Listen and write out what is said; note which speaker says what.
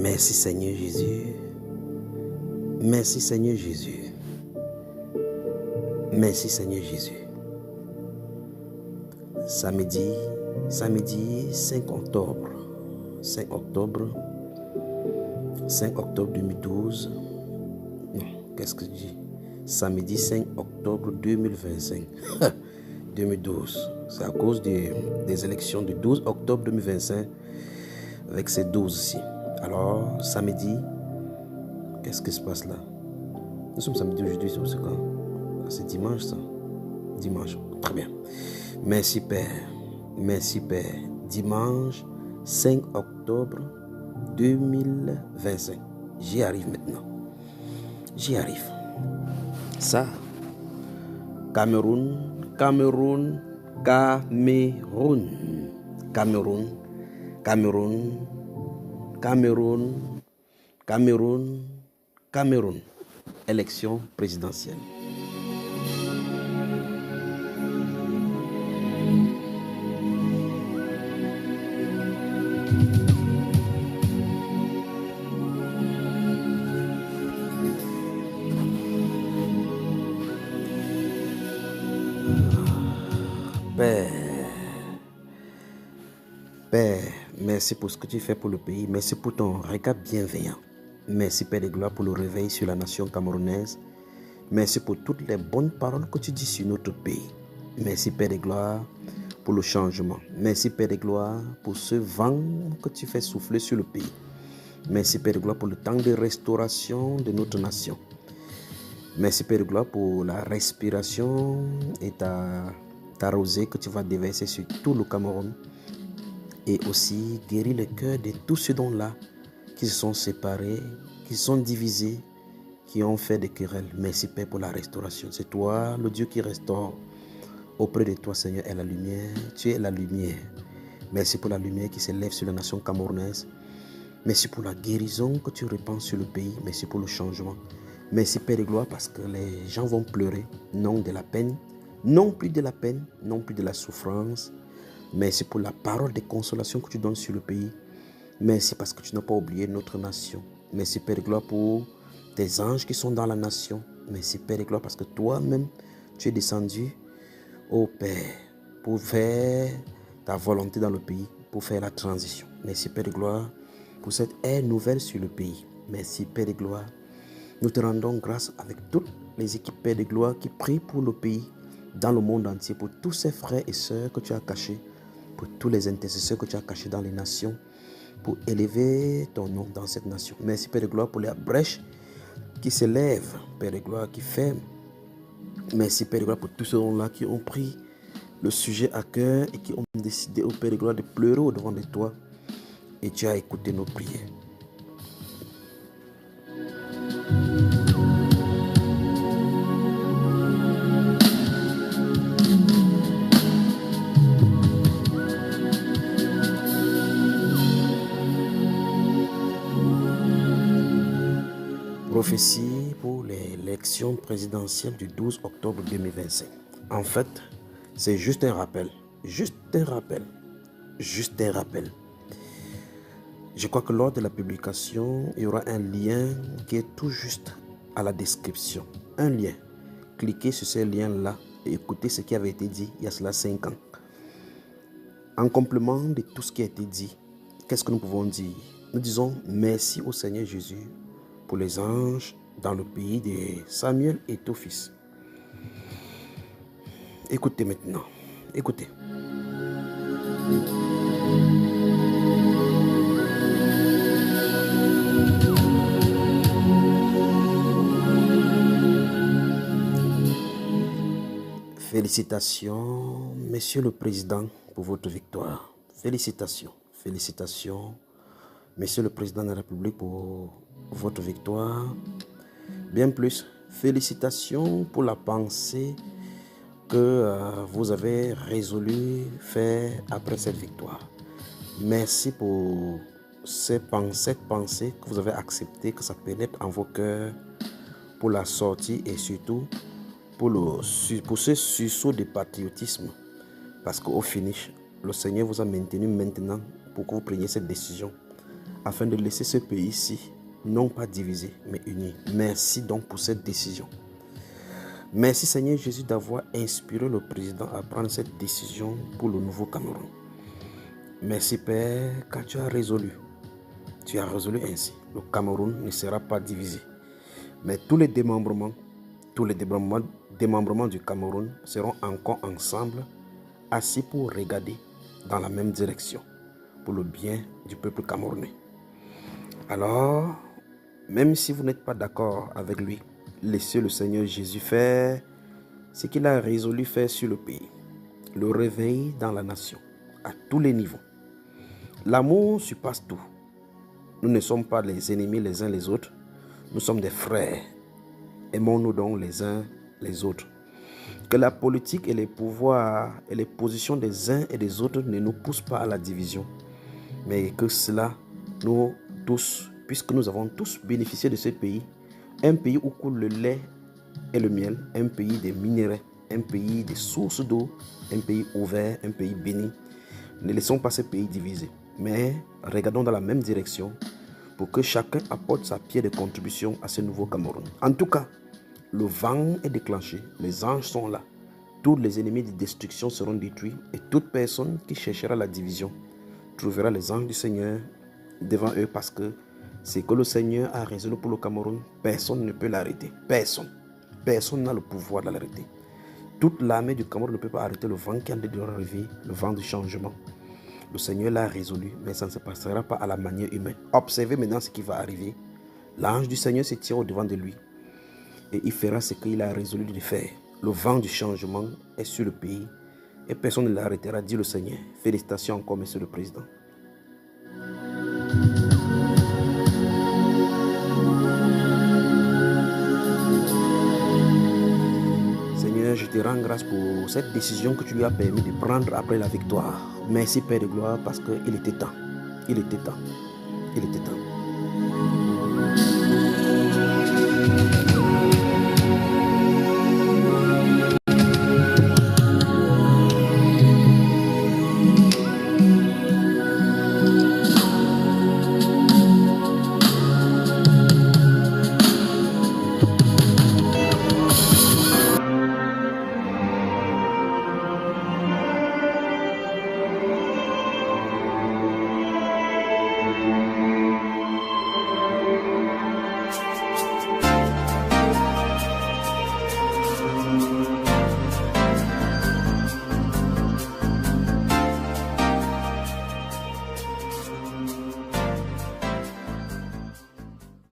Speaker 1: Merci Seigneur Jésus. Merci Seigneur Jésus. Merci Seigneur Jésus. Samedi 5 octobre. 5 octobre 2012. Non, qu'est-ce que je dis? Samedi 5 octobre 2025. 2012. C'est à cause des élections du 12 octobre 2025 avec ces 12 ici. Alors, samedi, qu'est-ce qui se passe là? Nous sommes samedi aujourd'hui, c'est quand? C'est dimanche ça? Dimanche, très bien. Merci Père. Merci Père. Dimanche 5 octobre 2025. J'y arrive maintenant. J'y arrive. Ça, Cameroun. Élection présidentielle. Père, merci pour ce que tu fais pour le pays. Merci pour ton regard bienveillant. Merci Père de gloire pour le réveil sur la nation camerounaise. Merci pour toutes les bonnes paroles que tu dis sur notre pays. Merci Père de gloire pour le changement. Merci Père de gloire pour ce vent que tu fais souffler sur le pays. Merci Père de gloire pour le temps de restauration de notre nation. Merci Père de gloire pour la respiration et ta rosée que tu vas déverser sur tout le Cameroun. Et aussi guérir le cœur de tous ceux dont-là qui se sont séparés, qui se sont divisés, qui ont fait des querelles. Merci Père pour la restauration. C'est toi, le Dieu qui restaure. Auprès de toi, Seigneur, est la lumière. Tu es la lumière. Merci pour la lumière qui s'élève sur la nation camerounaise. Merci pour la guérison que tu répands sur le pays. Merci pour le changement. Merci Père de gloire parce que les gens vont pleurer, non de la peine, non plus de la peine, non plus de la souffrance. Merci pour la parole de consolation que tu donnes sur le pays. Merci parce que tu n'as pas oublié notre nation. Merci Père de gloire pour tes anges qui sont dans la nation. Merci Père de gloire parce que toi-même, tu es descendu, ô Père, pour faire ta volonté dans le pays, pour faire la transition. Merci Père de gloire pour cette ère nouvelle sur le pays. Merci Père de gloire. Nous te rendons grâce avec toutes les équipes Père de gloire qui prient pour le pays, dans le monde entier, pour tous ces frères et sœurs que tu as cachés, pour tous les intercesseurs que tu as cachés dans les nations, pour élever ton nom dans cette nation. Merci Père de gloire pour la brèche qui s'élève, Père de gloire qui ferme. Merci Père de gloire pour tous ceux-là qui ont pris le sujet à cœur et qui ont décidé, au Père de gloire, de pleurer au devant de toi. Et tu as écouté nos prières. Prophétie pour l'élection présidentielle du 12 octobre 2025. En fait, c'est juste un rappel. Juste un rappel. Je crois que lors de la publication, il y aura un lien qui est tout juste à la description. Un lien. Cliquez sur ce lien-là et écoutez ce qui avait été dit il y a cela 5 ans. En complément de tout ce qui a été dit, qu'est-ce que nous pouvons dire? Nous disons merci au Seigneur Jésus pour les anges dans le pays de Samuel et ton fils. Écoutez maintenant. Écoutez. Félicitations, Monsieur le Président, pour votre victoire. Félicitations, félicitations, Monsieur le Président de la République, pour votre victoire. Bien plus, félicitations pour la pensée que vous avez résolu faire après cette victoire. Merci pour cette pensée que vous avez accepté, que ça pénètre en vos cœurs pour la sortie et surtout pour ce sursaut de patriotisme. Parce qu'au finish, le Seigneur vous a maintenu maintenant pour que vous preniez cette décision afin de laisser ce pays-ci non pas divisé mais uni. Merci donc pour cette décision. Merci Seigneur Jésus d'avoir inspiré le président à prendre cette décision pour le nouveau Cameroun. Merci Père, car tu as résolu ainsi. Le Cameroun ne sera pas divisé. Mais tous les démembrements du Cameroun seront encore ensemble, assis pour regarder dans la même direction, pour le bien du peuple camerounais. Alors, même si vous n'êtes pas d'accord avec lui, laissez le Seigneur Jésus faire ce qu'il a résolu faire sur le pays. Le réveil dans la nation, à tous les niveaux. L'amour surpasse tout. Nous ne sommes pas les ennemis les uns les autres, nous sommes des frères. Aimons-nous donc les uns les autres. Que la politique et les pouvoirs et les positions des uns et des autres ne nous poussent pas à la division, mais que cela, nous tous, puisque nous avons tous bénéficié de ce pays, un pays où coule le lait et le miel, un pays des minéraux, un pays des sources d'eau, un pays ouvert, un pays béni. Ne laissons pas ce pays divisé, mais regardons dans la même direction pour que chacun apporte sa pierre de contribution à ce nouveau Cameroun. En tout cas, le vent est déclenché, les anges sont là. Tous les ennemis de destruction seront détruits et toute personne qui cherchera la division trouvera les anges du Seigneur devant eux parce que c'est que le Seigneur a résolu pour le Cameroun. Personne ne peut l'arrêter. Personne. Personne n'a le pouvoir de l'arrêter. Toute l'armée du Cameroun ne peut pas arrêter le vent qui est en train de arriver, le vent du changement. Le Seigneur l'a résolu, mais ça ne se passera pas à la manière humaine. Observez maintenant ce qui va arriver. L'ange du Seigneur se tient au devant de lui et il fera ce qu'il a résolu de faire. Le vent du changement est sur le pays et personne ne l'arrêtera, dit le Seigneur. Félicitations encore, Monsieur le Président. Seigneur, je te rends grâce pour cette décision que tu lui as permis de prendre après la victoire. Merci Père de gloire parce qu'il était temps. Il était temps. Il était temps.